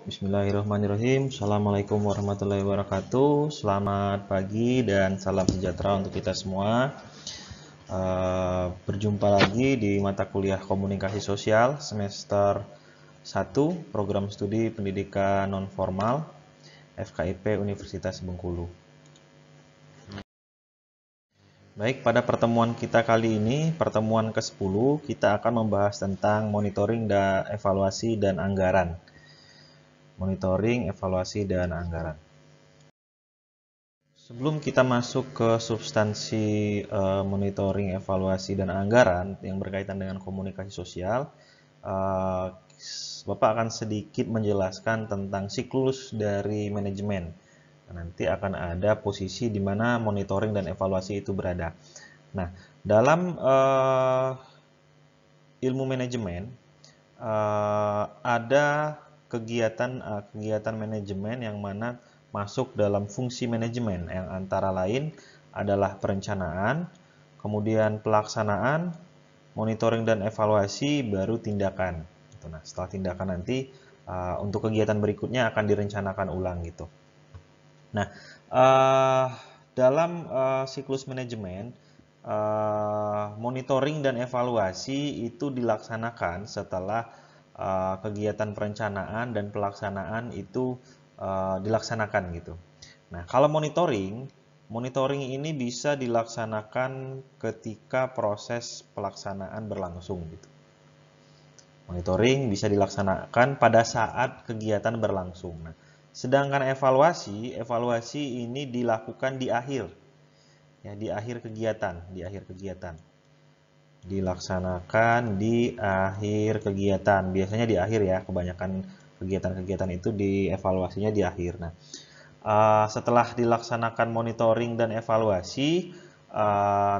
Bismillahirrahmanirrahim. Assalamualaikum warahmatullahi wabarakatuh. Selamat pagi dan salam sejahtera untuk kita semua. Berjumpa lagi di mata kuliah Komunikasi Sosial semester 1 Program Studi Pendidikan Non-Formal FKIP Universitas Bengkulu. Baik, pada pertemuan kita kali ini, pertemuan ke-10, kita akan membahas tentang monitoring dan evaluasi dan anggaran. Monitoring, evaluasi, dan anggaran. Sebelum kita masuk ke substansi monitoring, evaluasi, dan anggaran yang berkaitan dengan komunikasi sosial, Bapak akan sedikit menjelaskan tentang siklus dari manajemen. Nanti akan ada posisi di mana monitoring dan evaluasi itu berada. Nah, dalam ilmu manajemen ada kegiatan manajemen yang mana masuk dalam fungsi manajemen yang antara lain adalah perencanaan, kemudian pelaksanaan, monitoring dan evaluasi, baru tindakan. Nah, setelah tindakan nanti untuk kegiatan berikutnya akan direncanakan ulang gitu. Nah, dalam siklus manajemen, monitoring dan evaluasi itu dilaksanakan setelah kegiatan perencanaan dan pelaksanaan itu dilaksanakan gitu. Nah, kalau monitoring ini bisa dilaksanakan ketika proses pelaksanaan berlangsung gitu. Monitoring bisa dilaksanakan pada saat kegiatan berlangsung. Nah, sedangkan evaluasi ini dilakukan di akhir. Ya, di akhir kegiatan, dilaksanakan di akhir kegiatan, biasanya di akhir ya, kebanyakan kegiatan-kegiatan itu dievaluasinya di akhir. Nah, setelah dilaksanakan monitoring dan evaluasi,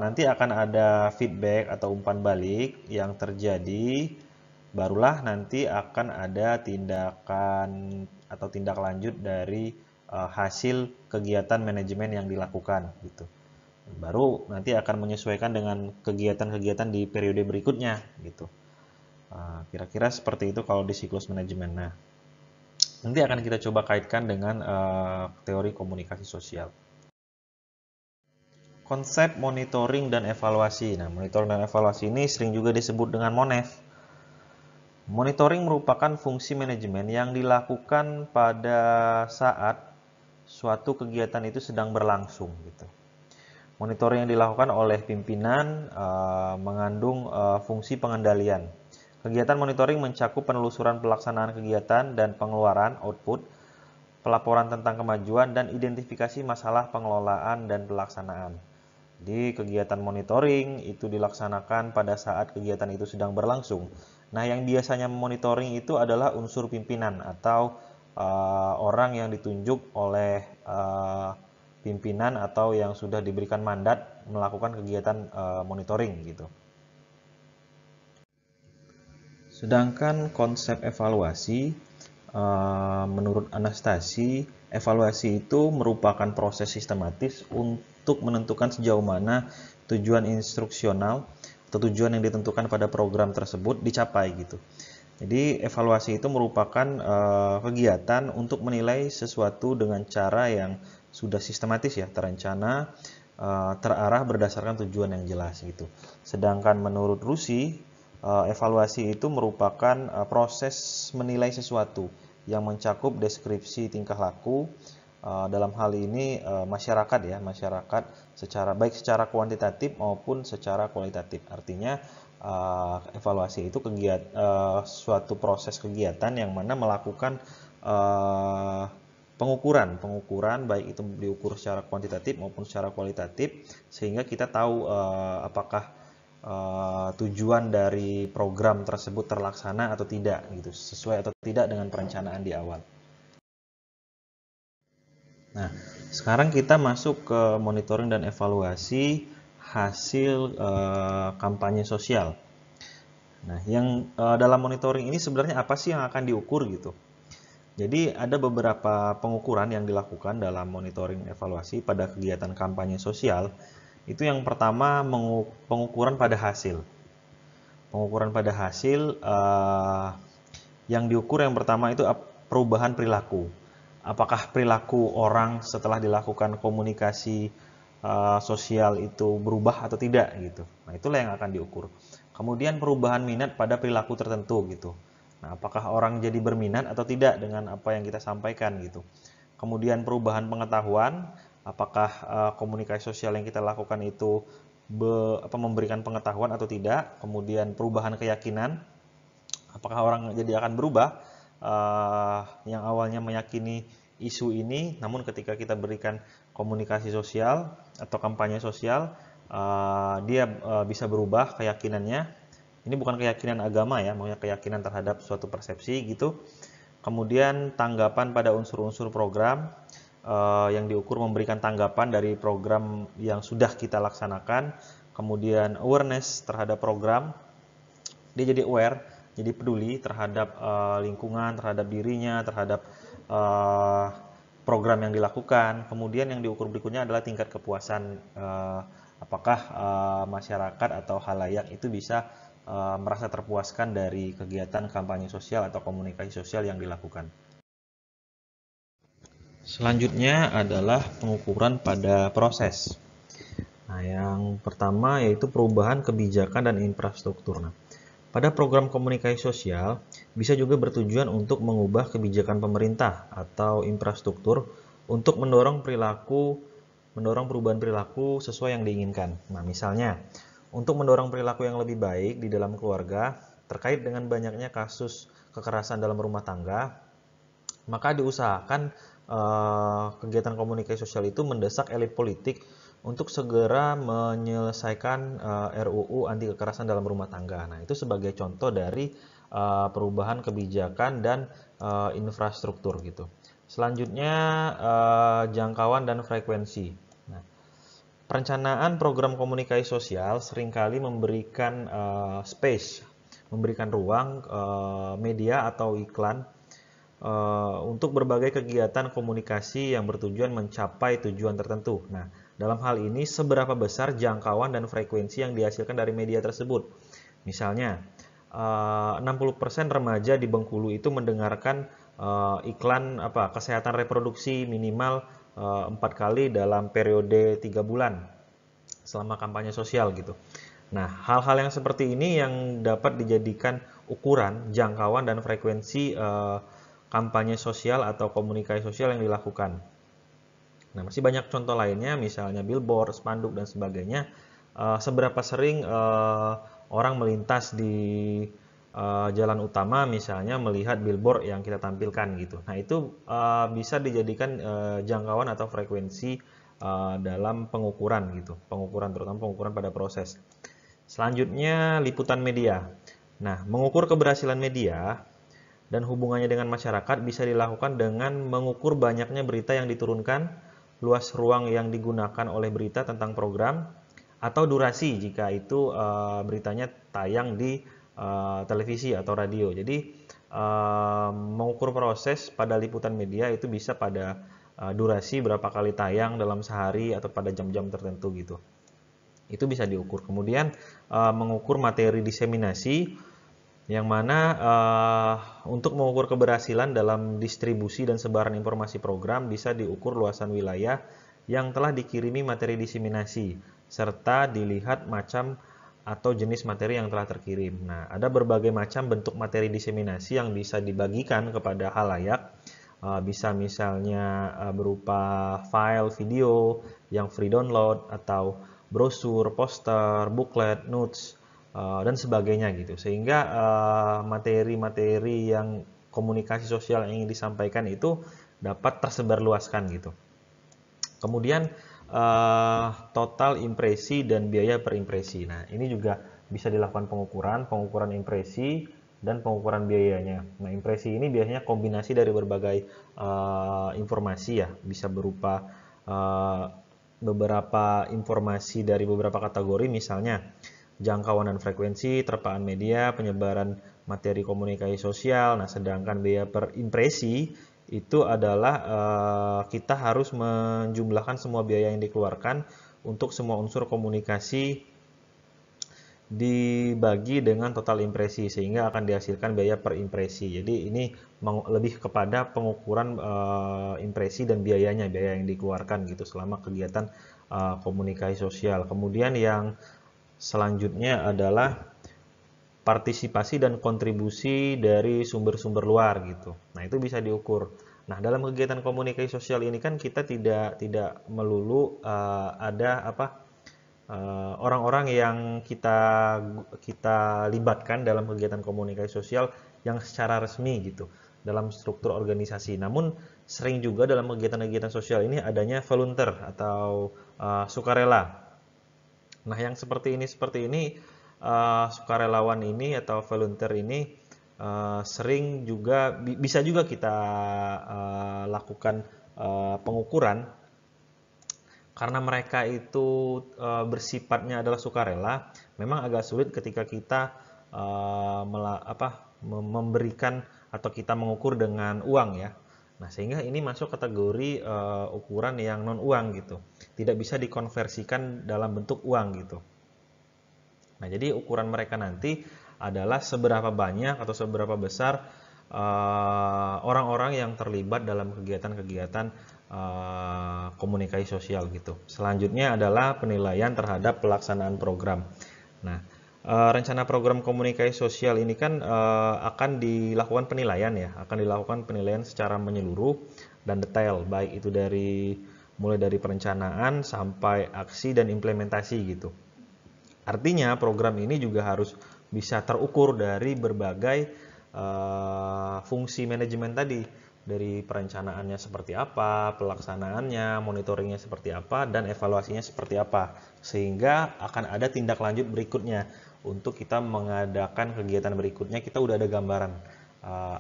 nanti akan ada feedback atau umpan balik yang terjadi, barulah nanti akan ada tindakan atau tindak lanjut dari hasil kegiatan manajemen yang dilakukan gitu. Baru nanti akan menyesuaikan dengan kegiatan-kegiatan di periode berikutnya gitu. Kira-kira seperti itu kalau di siklus manajemen. Nah, nanti akan kita coba kaitkan dengan teori komunikasi sosial. Konsep monitoring dan evaluasi. Nah, monitoring dan evaluasi ini sering juga disebut dengan MONEV. Monitoring merupakan fungsi manajemen yang dilakukan pada saat suatu kegiatan itu sedang berlangsung gitu. Monitoring yang dilakukan oleh pimpinan mengandung fungsi pengendalian. Kegiatan monitoring mencakup penelusuran pelaksanaan kegiatan dan pengeluaran output, pelaporan tentang kemajuan, dan identifikasi masalah pengelolaan dan pelaksanaan. Di kegiatan monitoring itu dilaksanakan pada saat kegiatan itu sedang berlangsung. Nah, yang biasanya monitoring itu adalah unsur pimpinan atau orang yang ditunjuk oleh pimpinan atau yang sudah diberikan mandat melakukan kegiatan monitoring gitu. Sedangkan konsep evaluasi, menurut Anastasi, evaluasi itu merupakan proses sistematis untuk menentukan sejauh mana tujuan instruksional atau tujuan yang ditentukan pada program tersebut dicapai gitu. Jadi evaluasi itu merupakan kegiatan untuk menilai sesuatu dengan cara yang sudah sistematis ya, terencana, terarah berdasarkan tujuan yang jelas gitu. Sedangkan menurut Rusi, evaluasi itu merupakan proses menilai sesuatu yang mencakup deskripsi tingkah laku, dalam hal ini masyarakat secara kuantitatif maupun secara kualitatif. Artinya evaluasi itu suatu proses kegiatan yang mana melakukan pengukuran baik itu diukur secara kuantitatif maupun secara kualitatif, sehingga kita tahu apakah tujuan dari program tersebut terlaksana atau tidak gitu, sesuai atau tidak dengan perencanaan di awal. Nah, sekarang kita masuk ke monitoring dan evaluasi hasil kampanye sosial. Nah, yang dalam monitoring ini sebenarnya apa sih yang akan diukur gitu? Jadi ada beberapa pengukuran yang dilakukan dalam monitoring evaluasi pada kegiatan kampanye sosial. Itu yang pertama pengukuran pada hasil. Pengukuran pada hasil yang diukur yang pertama itu perubahan perilaku. Apakah perilaku orang setelah dilakukan komunikasi sosial itu berubah atau tidak gitu. Nah, itulah yang akan diukur. Kemudian perubahan minat pada perilaku tertentu gitu. Nah, apakah orang jadi berminat atau tidak dengan apa yang kita sampaikan gitu. Kemudian perubahan pengetahuan, apakah komunikasi sosial yang kita lakukan itu memberikan pengetahuan atau tidak. Kemudian perubahan keyakinan, apakah orang jadi akan berubah yang awalnya meyakini isu ini, namun ketika kita berikan komunikasi sosial atau kampanye sosial, dia bisa berubah keyakinannya. Ini bukan keyakinan agama ya, maksudnya keyakinan terhadap suatu persepsi gitu. Kemudian tanggapan pada unsur-unsur program, yang diukur memberikan tanggapan dari program yang sudah kita laksanakan. Kemudian awareness terhadap program, dia jadi aware, jadi peduli terhadap lingkungan, terhadap dirinya, terhadap program yang dilakukan. Kemudian yang diukur berikutnya adalah tingkat kepuasan, apakah masyarakat atau halayak itu bisa merasa terpuaskan dari kegiatan kampanye sosial atau komunikasi sosial yang dilakukan. Selanjutnya adalah pengukuran pada proses. Nah, yang pertama yaitu perubahan kebijakan dan infrastruktur. Nah, pada program komunikasi sosial bisa juga bertujuan untuk mengubah kebijakan pemerintah atau infrastruktur untuk mendorong perubahan perilaku sesuai yang diinginkan. Nah, misalnya untuk mendorong perilaku yang lebih baik di dalam keluarga terkait dengan banyaknya kasus kekerasan dalam rumah tangga, maka diusahakan kegiatan komunikasi sosial itu mendesak elit politik untuk segera menyelesaikan RUU anti kekerasan dalam rumah tangga. Nah, itu sebagai contoh dari perubahan kebijakan dan infrastruktur gitu. Selanjutnya jangkauan dan frekuensi. Nah, perencanaan program komunikasi sosial seringkali memberikan space, memberikan ruang media atau iklan untuk berbagai kegiatan komunikasi yang bertujuan mencapai tujuan tertentu. Nah, dalam hal ini seberapa besar jangkauan dan frekuensi yang dihasilkan dari media tersebut. Misalnya, 60% remaja di Bengkulu itu mendengarkan iklan kesehatan reproduksi minimal 4 kali dalam periode 3 bulan selama kampanye sosial gitu. Nah, hal-hal yang seperti ini yang dapat dijadikan ukuran jangkauan dan frekuensi kampanye sosial atau komunikasi sosial yang dilakukan. Nah, masih banyak contoh lainnya, misalnya billboard, spanduk, dan sebagainya. Seberapa sering orang melintas di jalan utama, misalnya melihat billboard yang kita tampilkan gitu. Nah, itu bisa dijadikan jangkauan atau frekuensi dalam pengukuran gitu, terutama pengukuran pada proses. Selanjutnya, liputan media. Nah, mengukur keberhasilan media dan hubungannya dengan masyarakat bisa dilakukan dengan mengukur banyaknya berita yang diturunkan, luas ruang yang digunakan oleh berita tentang program, atau durasi jika itu beritanya tayang di televisi atau radio. Jadi mengukur proses pada liputan media itu bisa pada durasi berapa kali tayang dalam sehari atau pada jam-jam tertentu gitu. Itu bisa diukur. Kemudian mengukur materi diseminasi, yang mana untuk mengukur keberhasilan dalam distribusi dan sebaran informasi program bisa diukur luasan wilayah yang telah dikirimi materi diseminasi, serta dilihat macam atau jenis materi yang telah terkirim. Nah, ada berbagai macam bentuk materi diseminasi yang bisa dibagikan kepada halayak. Bisa misalnya berupa file video yang free download, atau brosur, poster, booklet, notes, dan sebagainya gitu. Sehingga materi-materi yang komunikasi sosial yang ingin disampaikan itu dapat tersebar luaskan gitu. Kemudian total impresi dan biaya per impresi. Nah, ini juga bisa dilakukan pengukuran impresi dan pengukuran biayanya. Nah, impresi ini biasanya kombinasi dari berbagai informasi ya, bisa berupa beberapa informasi dari beberapa kategori, misalnya jangkauan dan frekuensi, terpaan media, penyebaran materi komunikasi sosial. Nah, sedangkan biaya per impresi itu adalah kita harus menjumlahkan semua biaya yang dikeluarkan untuk semua unsur komunikasi dibagi dengan total impresi sehingga akan dihasilkan biaya per impresi. Jadi ini lebih kepada pengukuran impresi dan biaya yang dikeluarkan gitu selama kegiatan komunikasi sosial. Kemudian yang selanjutnya adalah partisipasi dan kontribusi dari sumber-sumber luar gitu. Nah, itu bisa diukur. Nah, dalam kegiatan komunikasi sosial ini kan kita tidak melulu ada orang-orang yang kita libatkan dalam kegiatan komunikasi sosial yang secara resmi gitu dalam struktur organisasi. Namun sering juga dalam kegiatan-kegiatan sosial ini adanya volunteer atau sukarela. Nah, yang seperti ini sukarelawan ini atau volunteer ini sering juga bisa juga kita lakukan pengukuran karena mereka itu bersifatnya adalah sukarela. Memang agak sulit ketika kita memberikan atau kita mengukur dengan uang ya. Nah, sehingga ini masuk kategori ukuran yang non uang gitu. Tidak bisa dikonversikan dalam bentuk uang gitu. Nah, jadi ukuran mereka nanti adalah seberapa banyak atau seberapa besar orang-orang yang terlibat dalam kegiatan-kegiatan komunikasi sosial gitu. Selanjutnya adalah penilaian terhadap pelaksanaan program. Nah, rencana program komunikasi sosial ini kan akan dilakukan penilaian ya, akan dilakukan penilaian secara menyeluruh dan detail, baik itu mulai dari perencanaan sampai aksi dan implementasi gitu. Artinya program ini juga harus bisa terukur dari berbagai fungsi manajemen tadi, dari perencanaannya seperti apa, pelaksanaannya, monitoringnya seperti apa, dan evaluasinya seperti apa, sehingga akan ada tindak lanjut berikutnya untuk kita mengadakan kegiatan berikutnya. Kita udah ada gambaran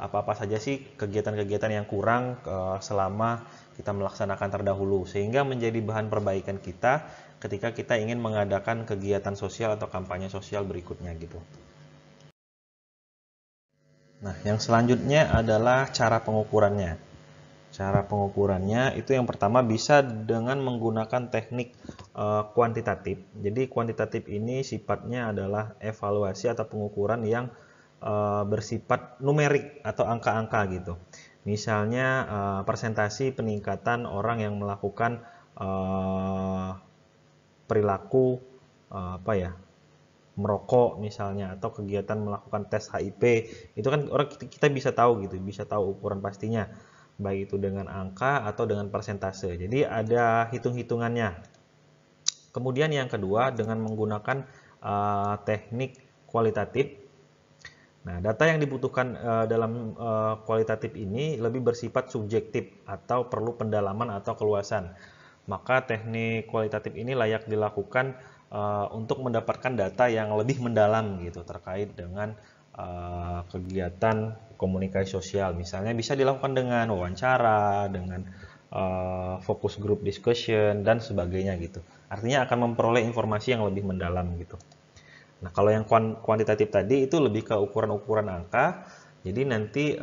apa-apa saja sih kegiatan-kegiatan yang kurang selama kita melaksanakan terdahulu, sehingga menjadi bahan perbaikan kita ketika kita ingin mengadakan kegiatan sosial atau kampanye sosial berikutnya gitu. Nah, yang selanjutnya adalah cara pengukurannya. Cara pengukurannya itu yang pertama bisa dengan menggunakan teknik kuantitatif. Jadi kuantitatif ini sifatnya adalah evaluasi atau pengukuran yang bersifat numerik atau angka-angka gitu. Misalnya persentasi peningkatan orang yang melakukan perilaku merokok misalnya, atau kegiatan melakukan tes HIV, itu kan orang kita bisa tahu gitu, bisa tahu ukuran pastinya, baik itu dengan angka atau dengan persentase. Jadi ada hitung-hitungannya. Kemudian yang kedua dengan menggunakan teknik kualitatif. Nah, data yang dibutuhkan dalam kualitatif ini lebih bersifat subjektif atau perlu pendalaman atau keluasan. Maka teknik kualitatif ini layak dilakukan untuk mendapatkan data yang lebih mendalam gitu terkait dengan kegiatan komunikasi sosial. Misalnya bisa dilakukan dengan wawancara, dengan focus group discussion dan sebagainya gitu. Artinya akan memperoleh informasi yang lebih mendalam gitu. Nah, kalau yang kuantitatif tadi itu lebih ke ukuran-ukuran angka. Jadi nanti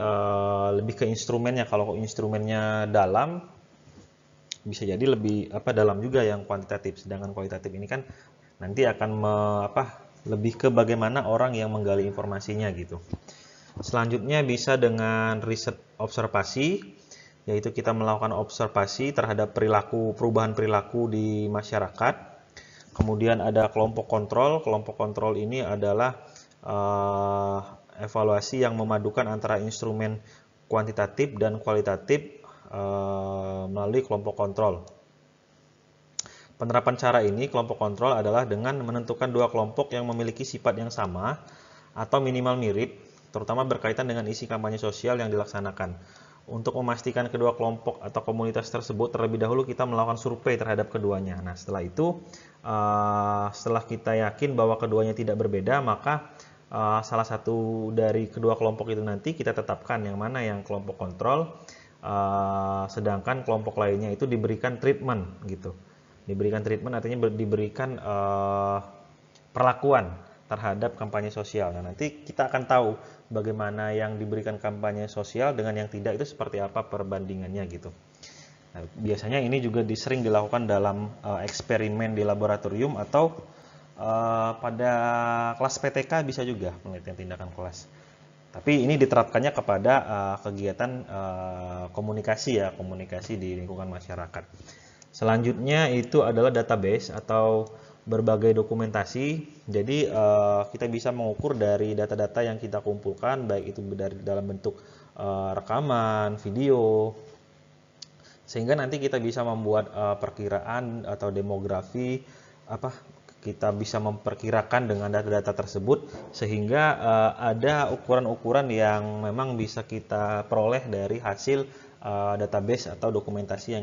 lebih ke instrumennya. Kalau instrumennya dalam, bisa jadi lebih dalam juga yang kuantitatif. Sedangkan kualitatif ini kan nanti akan lebih ke bagaimana orang yang menggali informasinya gitu. Selanjutnya bisa dengan riset observasi, yaitu kita melakukan observasi terhadap perubahan perilaku di masyarakat. Kemudian ada kelompok kontrol. Kelompok kontrol ini adalah evaluasi yang memadukan antara instrumen kuantitatif dan kualitatif melalui kelompok kontrol. Penerapan cara ini, kelompok kontrol adalah dengan menentukan dua kelompok yang memiliki sifat yang sama atau minimal mirip, terutama berkaitan dengan isi kampanye sosial yang dilaksanakan. Untuk memastikan kedua kelompok atau komunitas tersebut, terlebih dahulu kita melakukan survei terhadap keduanya. Nah, setelah itu, setelah kita yakin bahwa keduanya tidak berbeda, maka salah satu dari kedua kelompok itu nanti kita tetapkan yang mana yang kelompok kontrol, sedangkan kelompok lainnya itu diberikan treatment gitu. Diberikan treatment artinya diberikan perlakuan terhadap kampanye sosial. Nah, nanti kita akan tahu bagaimana yang diberikan kampanye sosial dengan yang tidak itu seperti apa perbandingannya gitu. Nah, biasanya ini juga sering dilakukan dalam eksperimen di laboratorium atau pada kelas PTK bisa juga penelitian tindakan kelas. Tapi ini diterapkannya kepada kegiatan komunikasi ya, komunikasi di lingkungan masyarakat. Selanjutnya itu adalah database atau berbagai dokumentasi. Jadi kita bisa mengukur dari data-data yang kita kumpulkan, baik itu dari dalam bentuk rekaman, video, sehingga nanti kita bisa membuat perkiraan atau demografi kita bisa memperkirakan dengan data-data tersebut, sehingga ada ukuran-ukuran yang memang bisa kita peroleh dari hasil database atau dokumentasi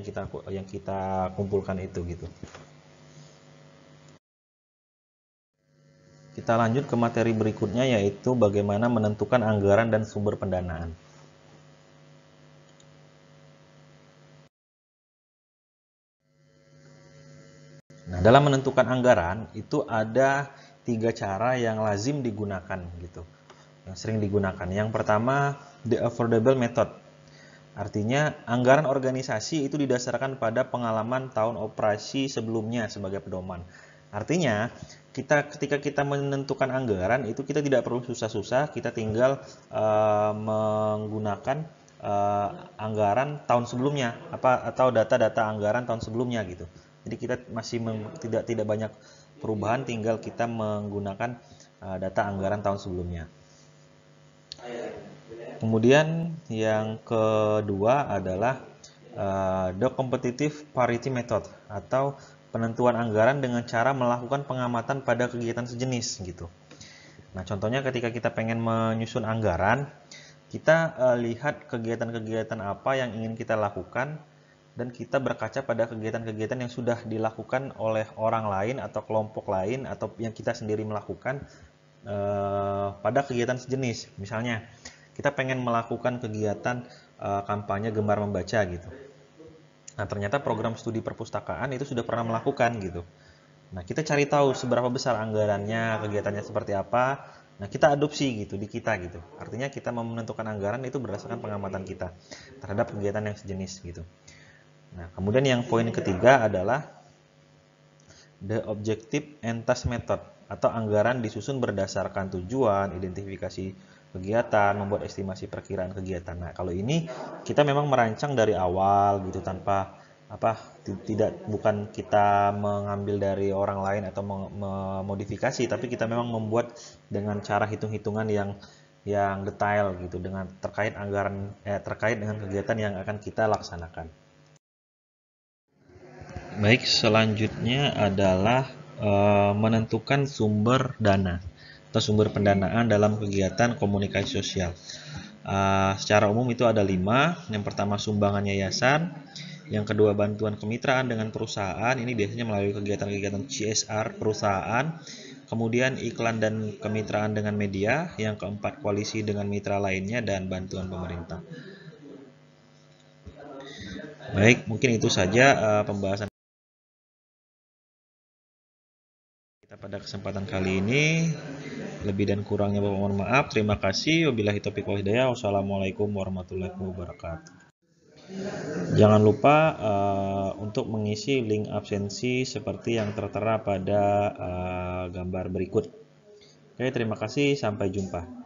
yang kita kumpulkan itu gitu. Kita lanjut ke materi berikutnya, yaitu bagaimana menentukan anggaran dan sumber pendanaan. Nah, dalam menentukan anggaran itu ada 3 cara yang lazim digunakan gitu, yang sering digunakan. Yang pertama, the affordable method. Artinya, anggaran organisasi itu didasarkan pada pengalaman tahun operasi sebelumnya sebagai pedoman. Artinya, ketika kita menentukan anggaran itu kita tidak perlu susah-susah, kita tinggal menggunakan anggaran tahun sebelumnya atau data-data anggaran tahun sebelumnya gitu. Jadi kita masih tidak banyak perubahan, tinggal kita menggunakan data anggaran tahun sebelumnya. Kemudian yang kedua adalah the competitive parity method atau penentuan anggaran dengan cara melakukan pengamatan pada kegiatan sejenis gitu. Nah, contohnya ketika kita pengen menyusun anggaran, kita lihat kegiatan-kegiatan apa yang ingin kita lakukan, dan kita berkaca pada kegiatan-kegiatan yang sudah dilakukan oleh orang lain atau kelompok lain atau yang kita sendiri melakukan pada kegiatan sejenis. Misalnya, kita pengen melakukan kegiatan kampanye gemar membaca gitu. Nah, ternyata program studi perpustakaan itu sudah pernah melakukan gitu. Nah, kita cari tahu seberapa besar anggarannya, kegiatannya seperti apa. Nah, kita adopsi gitu di kita gitu. Artinya kita menentukan anggaran itu berdasarkan pengamatan kita terhadap kegiatan yang sejenis gitu. Nah, kemudian yang poin ketiga adalah the objective and task method atau anggaran disusun berdasarkan tujuan, identifikasi kegiatan, membuat estimasi perkiraan kegiatan. Nah, kalau ini kita memang merancang dari awal gitu, tanpa bukan kita mengambil dari orang lain atau memodifikasi, tapi kita memang membuat dengan cara hitung-hitungan yang detail gitu, dengan terkait dengan kegiatan yang akan kita laksanakan. Baik, selanjutnya adalah menentukan sumber dana atau sumber pendanaan dalam kegiatan komunikasi sosial. Secara umum itu ada 5. Yang pertama, sumbangan yayasan. Yang kedua, bantuan kemitraan dengan perusahaan. Ini biasanya melalui kegiatan-kegiatan CSR perusahaan. Kemudian iklan dan kemitraan dengan media. Yang keempat, koalisi dengan mitra lainnya, dan bantuan pemerintah. Baik, mungkin itu saja pembahasan kita pada kesempatan kali ini. Lebih dan kurangnya mohon maaf. Terima kasih. Wabillahi taufiq wal hidayah. Wassalamualaikum warahmatullahi wabarakatuh. Jangan lupa untuk mengisi link absensi seperti yang tertera pada gambar berikut. Oke, terima kasih. Sampai jumpa.